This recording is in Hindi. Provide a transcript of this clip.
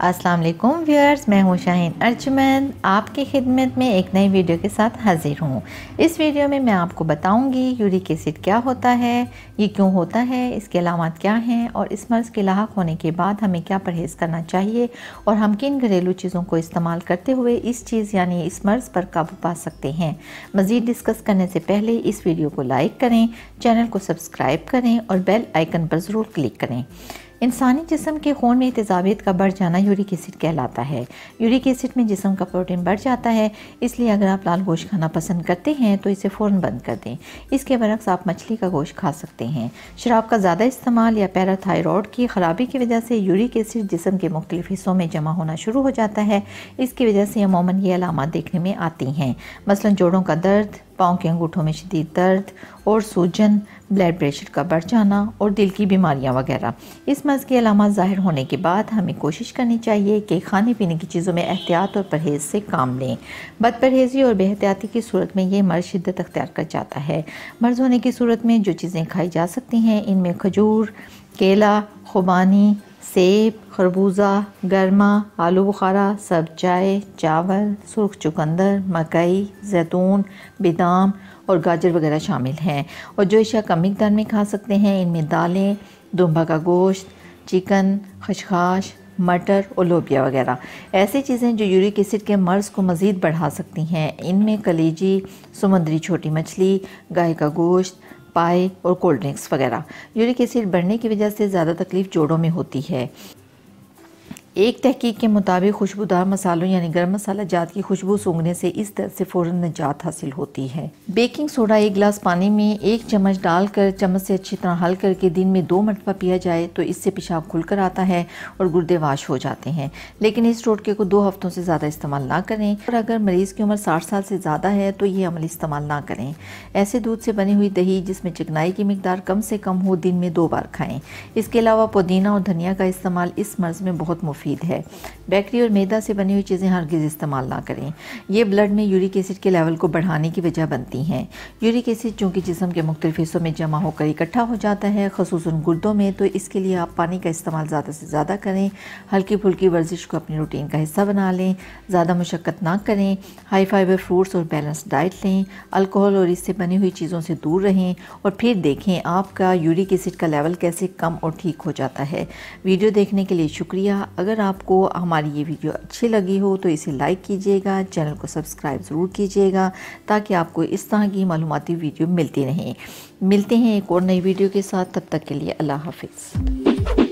अस्सलाम वालेकुम व्यूअर्स, मैं हूं शाहीन अर्जुमन, आपकी खिदमत में एक नई वीडियो के साथ हाजिर हूं। इस वीडियो में मैं आपको बताऊंगी यूरिक एसिड क्या होता है, ये क्यों होता है, इसके अलामात क्या हैं और इस मर्ज़ के लाहक होने के बाद हमें क्या परहेज़ करना चाहिए और हम किन घरेलू चीज़ों को इस्तेमाल करते हुए इस चीज़ यानी इस मर्ज़ पर काबू पा सकते हैं। मज़ीद डिस्कस करने से पहले इस वीडियो को लाइक करें, चैनल को सब्सक्राइब करें और बेल आइकन पर ज़रूर क्लिक करें। इंसानी जिस्म के खून में तेज़ाबियत का बढ़ जाना यूरिक एसिड कहलाता है। यूरिक एसिड में जिस्म का प्रोटीन बढ़ जाता है, इसलिए अगर आप लाल गोश्त खाना पसंद करते हैं तो इसे फ़ौरन बंद कर दें। इसके बरक्स आप मछली का गोश्त खा सकते हैं। शराब का ज़्यादा इस्तेमाल या पैराथायरॉयड की ख़राबी की वजह से यूरिक एसिड जिस्म के मुख्तलिफ हिस्सों में जमा होना शुरू हो जाता है। इसकी वजह से अमूमन ये अलामात देखने में आती हैं, मसलन जोड़ों का दर्द, पाँव के अंगूठों में शदीद दर्द और सूजन, ब्लड प्रेशर का बढ़ जाना और दिल की बीमारियां वगैरह। इस मर्ज़ की अलामत ज़ाहिर होने के बाद हमें कोशिश करनी चाहिए कि खाने पीने की चीज़ों में एहतियात और परहेज़ से काम लें। बदपरहेज़ी और बेहतियाती की सूरत में ये मर्ज़ शिद्दत अख्तियार कर जाता है। मर्ज़ होने की सूरत में जो चीज़ें खाई जा सकती हैं इनमें खजूर, केला, खुबानी, सेब, खरबूजा, गर्मा, आलू बुखारा, सब चाय, चावल, सुर्ख चुकंदर, मकई, जैतून, बादाम और गाजर वगैरह शामिल हैं। और जो अशिया कम मिक़दार में खा सकते हैं इनमें दालें, दुम्बा का गोश्त, चिकन, खशखाश, मटर और लोबिया वगैरह। ऐसी चीज़ें जो यूरिक एसिड के मर्ज़ को मज़ीद बढ़ा सकती हैं इनमें कलेजी, समुद्री छोटी मछली, गाय का गोश्त, पाए और कोल्ड ड्रिंक्स वगैरह। यूरिक एसिड बढ़ने की वजह से ज़्यादा तकलीफ़ जोड़ों में होती है। एक तहकीक के मुताबिक खुशबूदार मसालों यानी गर्म मसाला जात की खुशबू सूंघने से इस दर्द से फ़ौरन निजात हासिल होती है। बेकिंग सोडा एक गिलास पानी में 1 चम्मच डालकर चम्मच से अच्छी तरह हल करके दिन में 2 मरतबा पिया जाए तो इससे पेशाब खुलकर आता है और गुर्दे वाश हो जाते हैं। लेकिन इस टोटके को 2 हफ्तों से ज़्यादा इस्तेमाल ना करें और अगर मरीज़ की उम्र 60 साल से ज़्यादा है तो ये अमल इस्तेमाल ना करें। ऐसे दूध से बनी हुई दही जिसमें चिकनाई की मिकदार कम से कम हो दिन में 2 बार खाएँ। इसके अलावा पुदीना और धनिया का इस्तेमाल इस मर्ज़ में बहुत मुफीद है। बेकरी और मैदा से बनी हुई चीज़ें हरगिज़ इस्तेमाल ना करें, ये ब्लड में यूरिक एसिड के लेवल को बढ़ाने की वजह बनती हैं। यूरिक एसिड चूँकि जिस्म के मुख्तलिफ हिस्सों में जमा होकर इकट्ठा हो जाता है, ख़ुसूसन गुर्दों में, तो इसके लिए आप पानी का इस्तेमाल ज़्यादा से ज़्यादा करें। हल्की फुल्की वर्जिश को अपनी रूटीन का हिस्सा बना लें, ज़्यादा मुशक्क़त ना करें, हाई फाइबर फ्रूट्स और बैलेंस डाइट लें, अल्कोहल और इससे बनी हुई चीज़ों से दूर रहें और फिर देखें आपका यूरिक एसिड का लेवल कैसे कम और ठीक हो जाता है। वीडियो देखने के लिए शुक्रिया। अगर आपको हमारी ये वीडियो अच्छी लगी हो तो इसे लाइक कीजिएगा, चैनल को सब्सक्राइब ज़रूर कीजिएगा ताकि आपको इस तरह की मालूमाती वीडियो मिलती रहें। मिलते हैं एक और नई वीडियो के साथ, तब तक के लिए अल्लाह हाफिज़।